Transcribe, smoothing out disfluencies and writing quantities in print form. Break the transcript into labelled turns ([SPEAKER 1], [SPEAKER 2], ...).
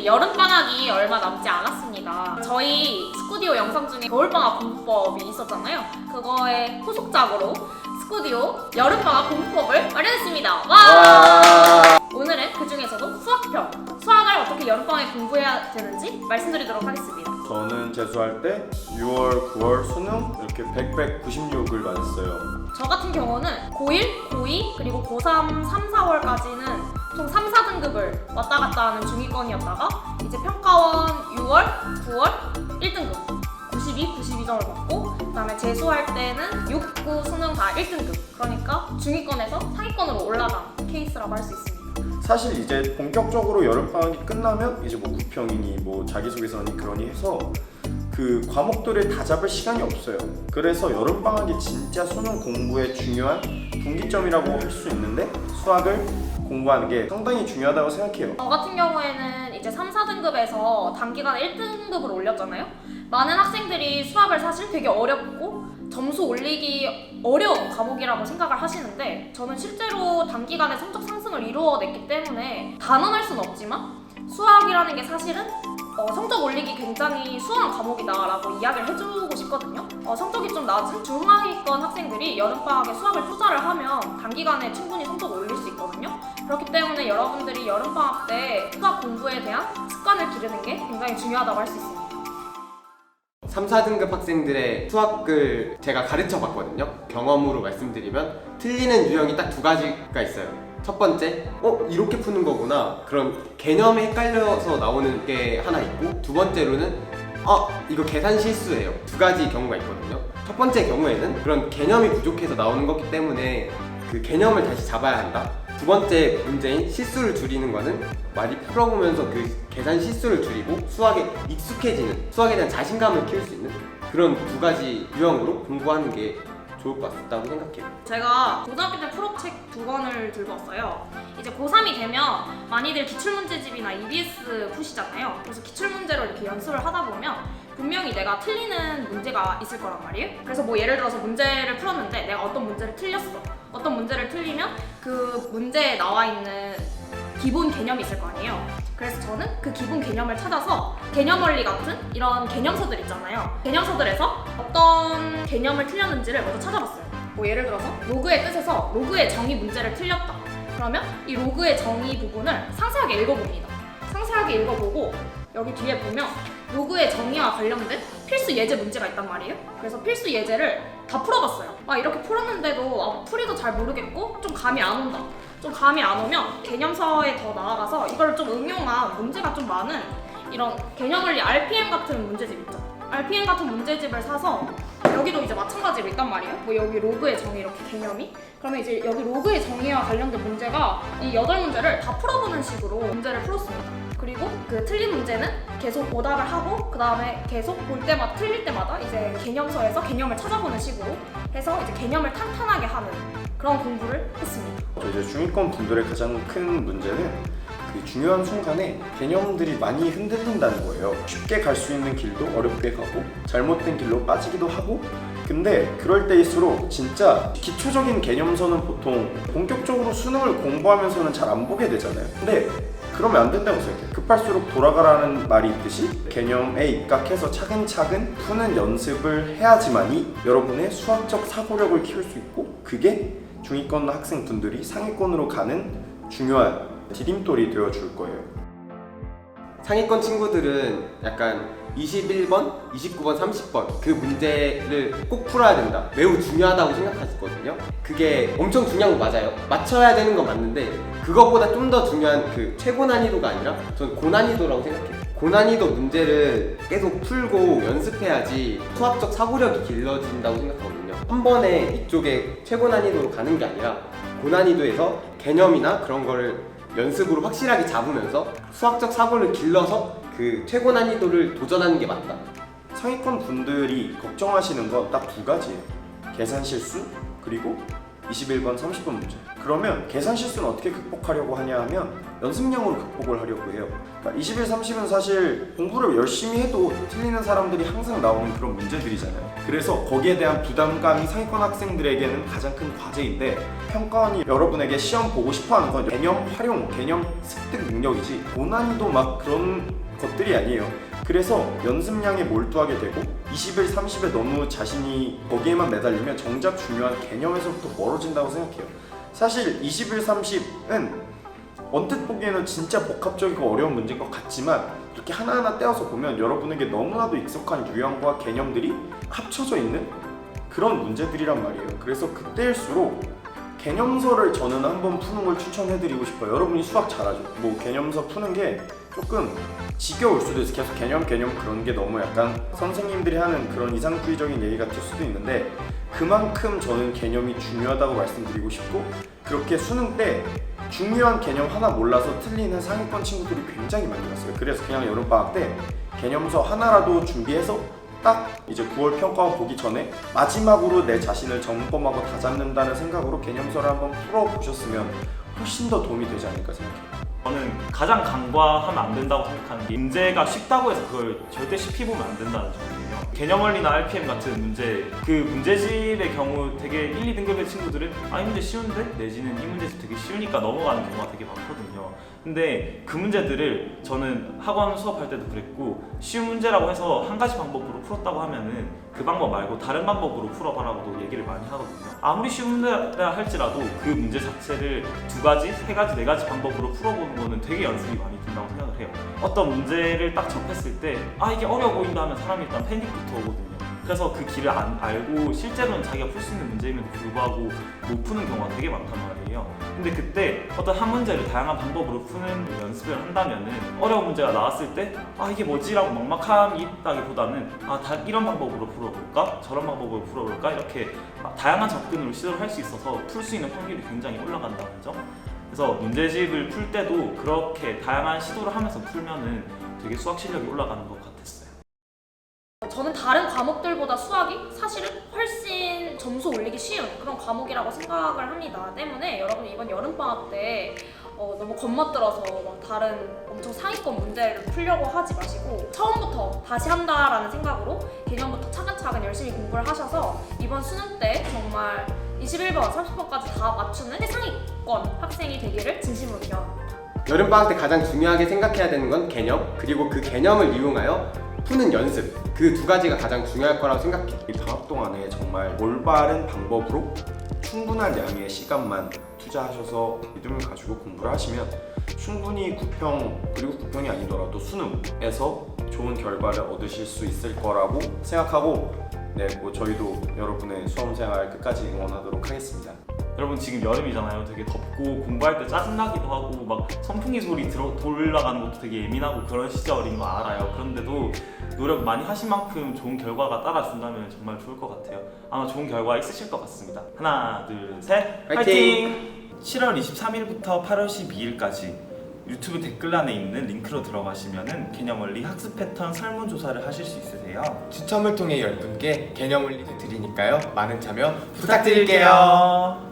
[SPEAKER 1] 여름방학이 얼마 남지 않았습니다. 저희 스쿠디오 영상 중에 겨울방학 공부법이 있었잖아요. 그거의 후속작으로 스쿠디오 여름방학 공부법을 마련했습니다. 와! 오늘은 그 중에서도 수학편, 수학을 어떻게 여름방학에 공부해야 되는지 말씀드리도록 하겠습니다.
[SPEAKER 2] 저는 재수할 때 6월, 9월 수능 이렇게 196을 맞았어요.
[SPEAKER 1] 저 같은 경우는 고1, 고2, 그리고 고3, 3, 4월까지는 총 3, 4등급을 왔다 갔다 하는 중위권이었다가 이제 평가원 6월, 9월 1등급 92점을 받고 그다음에 재수할 때는 6, 9 수능 다 1등급 그러니까 중위권에서 상위권으로 올라간 케이스라고 할 수 있습니다.
[SPEAKER 2] 사실 이제 본격적으로 여름방학이 끝나면 이제 뭐 구평이니 뭐 자기소개서니 그러니 해서 그 과목들을 다 잡을 시간이 없어요. 그래서 여름방학이 진짜 수능 공부의 중요한 분기점이라고 할 수 있는데 수학을 공부하는 게 상당히 중요하다고 생각해요.
[SPEAKER 1] 저 같은 경우에는 이제 3, 4등급에서 단기간에 1등급으로 올렸잖아요. 많은 학생들이 수학을 사실 되게 어렵고 점수 올리기 어려운 과목이라고 생각을 하시는데 저는 실제로 단기간에 성적 상승을 이루어냈기 때문에 단언할 수는 없지만 수학이라는 게 사실은 성적 올리기 굉장히 수월한 과목이다라고 이야기를 해주고 싶거든요. 성적이 좀 낮은 중하위권 학생들이 여름방학에 수학을 투자를 하면 단기간에 충분히 성적을 올릴 수 있거든요. 그렇기 때문에 여러분들이 여름방학 때 수학 공부에 대한 습관을 기르는 게 굉장히 중요하다고 할 수 있습니다.
[SPEAKER 3] 3, 4등급 학생들의 수학을 제가 가르쳐 봤거든요. 경험으로 말씀드리면 틀리는 유형이 딱 두 가지가 있어요. 첫 번째, 이렇게 푸는 거구나. 그런 개념이 헷갈려서 나오는 게 하나 있고, 두 번째로는 이거 계산 실수예요. 두 가지 경우가 있거든요. 첫 번째 경우에는 그런 개념이 부족해서 나오는 거기 때문에 그 개념을 다시 잡아야 한다. 두 번째 문제인 실수를 줄이는 거는 많이 풀어보면서 그 계산 실수를 줄이고 수학에 익숙해지는, 수학에 대한 자신감을 키울 수 있는 그런 두 가지 유형으로 공부하는 게 좋을 것 같다고 생각해요.
[SPEAKER 1] 제가 고등학교 때 풀업책 2권을 들고 왔어요. 이제 고3이 되면 많이들 기출문제집이나 EBS 푸시잖아요. 그래서 기출문제로 이렇게 연습을 하다 보면 분명히 내가 틀리는 문제가 있을 거란 말이에요. 그래서 뭐 예를 들어서 문제를 풀었는데 내가 어떤 문제를 틀렸어. 어떤 문제를 틀리면 그 문제에 나와 있는 기본 개념이 있을 거 아니에요. 그래서 저는 그 기본 개념을 찾아서 개념원리 같은 이런 개념서들 있잖아요. 개념서들에서 어떤 개념을 틀렸는지를 먼저 찾아봤어요. 뭐 예를 들어서 로그의 뜻에서 로그의 정의 문제를 틀렸다. 그러면 이 로그의 정의 부분을 상세하게 읽어봅니다. 상세하게 읽어보고 여기 뒤에 보면 로그의 정의와 관련된 필수 예제 문제가 있단 말이에요. 그래서 필수 예제를 다 풀어봤어요. 이렇게 풀었는데도 풀이도 잘 모르겠고 좀 감이 안 온다. 좀 감이 안 오면 개념서에 더 나아가서 이걸 좀 응용한 문제가 좀 많은 이런 개념원리 RPM 같은 문제집 있죠. RPM 같은 문제집을 사서 여기도 이제 마찬가지로 있단 말이에요. 뭐 여기 로그의 정의 이렇게 개념이 그러면 이제 여기 로그의 정의와 관련된 문제가 이 8문제를 다 풀어보는 식으로 문제를 풀었습니다. 그리고 그 틀린 문제는 계속 오답을 하고 그 다음에 계속 볼 때마다 틀릴 때마다 이제 개념서에서 개념을 찾아보는 식으로 해서 이제 개념을 탄탄하게 하는 그런 공부를 했습니다.
[SPEAKER 2] 이제 중위권 분들의 가장 큰 문제는 그 중요한 순간에 개념들이 많이 흔들린다는 거예요. 쉽게 갈 수 있는 길도 어렵게 가고 잘못된 길로 빠지기도 하고 근데 그럴 때일수록 진짜 기초적인 개념서는 보통 본격적으로 수능을 공부하면서는 잘 안 보게 되잖아요. 근데 그러면 안 된다고 생각해요. 급할수록 돌아가라는 말이 있듯이 개념에 입각해서 차근차근 푸는 연습을 해야지만이 여러분의 수학적 사고력을 키울 수 있고 그게 중위권 학생분들이 상위권으로 가는 중요한 디딤돌이 되어줄 거예요.
[SPEAKER 3] 상위권 친구들은 약간 21번, 29번, 30번 그 문제를 꼭 풀어야 된다. 매우 중요하다고 생각하시거든요. 그게 엄청 중요한 거 맞아요. 맞춰야 되는 건 맞는데 그거보다 좀 더 중요한 그 최고 난이도가 아니라 저는 고난이도라고 생각해요. 고난이도 문제를 계속 풀고 연습해야지 수학적 사고력이 길러진다고 생각하거든요. 한 번에 이쪽에 최고 난이도로 가는 게 아니라 고난이도에서 개념이나 그런 거를 연습으로 확실하게 잡으면서 수학적 사고를 길러서 그 최고 난이도를 도전하는 게 맞다.
[SPEAKER 2] 상위권 분들이 걱정하시는 건 딱 두 가지예요. 계산 실수 그리고 21번 30분 문제. 그러면 계산 실수는 어떻게 극복하려고 하냐 하면 연습량으로 극복을 하려고 해요. 그러니까 21, 30은 사실 공부를 열심히 해도 틀리는 사람들이 항상 나오는 그런 문제들이잖아요. 그래서 거기에 대한 부담감이 상위권 학생들에게는 가장 큰 과제인데, 평가원이 여러분에게 시험 보고 싶어하는 건 개념 활용, 개념 습득 능력이지 고난이도 막 그런 것들이 아니에요. 그래서 연습량에 몰두하게 되고 21, 30에 너무 자신이 거기에만 매달리면 정작 중요한 개념에서부터 멀어진다고 생각해요. 사실 21, 30은 언뜻 보기에는 진짜 복합적이고 어려운 문제인 것 같지만 이렇게 하나하나 떼어서 보면 여러분에게 너무나도 익숙한 유형과 개념들이 합쳐져 있는 그런 문제들이란 말이에요. 그래서 그때일수록 개념서를 저는 한번 푸는 걸 추천해드리고 싶어요. 여러분이 수학 잘하죠. 뭐 개념서 푸는 게 조금 지겨울 수도 있어요. 계속 개념 그런 게 너무 약간 선생님들이 하는 그런 이상주의적인 얘기 같을 수도 있는데, 그만큼 저는 개념이 중요하다고 말씀드리고 싶고, 그렇게 수능 때 중요한 개념 하나 몰라서 틀리는 상위권 친구들이 굉장히 많이 봤어요. 그래서 그냥 여름방학 때 개념서 하나라도 준비해서 딱 이제 9월 평가원 보기 전에 마지막으로 내 자신을 점검하고 다잡는다는 생각으로 개념서를 한번 풀어보셨으면 훨씬 더 도움이 되지 않을까 생각해요.
[SPEAKER 4] 저는 가장 간과하면 안 된다고 생각하는 게, 문제가 쉽다고 해서 그걸 절대 쉽게 보면 안 된다는 점이에요. 개념 원리나 RPM 같은 문제, 그 문제집의 경우 되게 1, 2등급의 친구들은 이 문제 쉬운데? 내지는 이 문제집 되게 쉬우니까 넘어가는 경우가 되게 많거든요. 근데 그 문제들을 저는 학원 수업할 때도 그랬고, 쉬운 문제라고 해서 한 가지 방법으로 풀었다고 하면은 그 방법 말고 다른 방법으로 풀어봐라고도 얘기를 많이 하거든요. 아무리 쉬운 문제라 할지라도 그 문제 자체를 2가지, 3가지, 4가지 방법으로 풀어보는 거는 되게 연습이 많이 된다고 생각을 해요. 어떤 문제를 딱 접했을 때 이게 어려워 보인다 하면 사람이 일단 패닉부터 오거든요. 그래서 그 길을 알고 실제로는 자기가 풀 수 있는 문제임에도 불구하고 못 푸는 경우가 되게 많단 말이에요. 근데 그때 어떤 한 문제를 다양한 방법으로 푸는 연습을 한다면은 어려운 문제가 나왔을 때 이게 뭐지? 라고 막막함이 있다기보다는 이런 방법으로 풀어볼까? 저런 방법으로 풀어볼까? 이렇게 다양한 접근으로 시도를 할 수 있어서 풀 수 있는 확률이 굉장히 올라간다는 점. 그래서 문제집을 풀 때도 그렇게 다양한 시도를 하면서 풀면은 되게 수학 실력이 올라가는 것 같았어요.
[SPEAKER 1] 저는 다른 과목들보다 수학이 사실은 훨씬 점수 올리기 쉬운 그런 과목이라고 생각을 합니다. 때문에 여러분 이번 여름방학 때 너무 겁먹들어서 막 다른 엄청 상위권 문제를 풀려고 하지 마시고 처음부터 다시 한다라는 생각으로 개념부터 차근차근 열심히 공부를 하셔서 이번 수능 때 정말 21번, 30번까지 다 맞추는 최상위권 학생이 되기를 진심으로 기원합니다.
[SPEAKER 3] 여름방학 때 가장 중요하게 생각해야 되는 건 개념, 그리고 그 개념을 이용하여 푸는 연습, 그 2가지가 가장 중요할 거라고 생각해요.
[SPEAKER 2] 이 방학 동안에 정말 올바른 방법으로 충분한 양의 시간만 투자하셔서 믿음을 가지고 공부를 하시면 충분히 9평, 그리고 9평이 아니더라도 수능에서 좋은 결과를 얻으실 수 있을 거라고 생각하고, 저희도 여러분의 수험생활 끝까지 응원하도록 하겠습니다.
[SPEAKER 4] 여러분 지금 여름이잖아요. 되게 덥고 공부할 때 짜증나기도 하고 막 선풍기 소리 돌아가는 것도 되게 예민하고 그런 시절인 거 알아요. 그런데도 노력 많이 하신 만큼 좋은 결과가 따라준다면 정말 좋을 것 같아요. 아마 좋은 결과 있으실 것 같습니다. 하나, 둘, 셋, 화이팅!
[SPEAKER 5] 7월 23일부터 8월 12일까지 유튜브 댓글란에 있는 링크로 들어가시면은 개념원리 학습 패턴 설문조사를 하실 수 있으세요.
[SPEAKER 3] 추첨을 통해 10분께 개념 원리를 드리니까요. 많은 참여
[SPEAKER 5] 부탁드릴게요.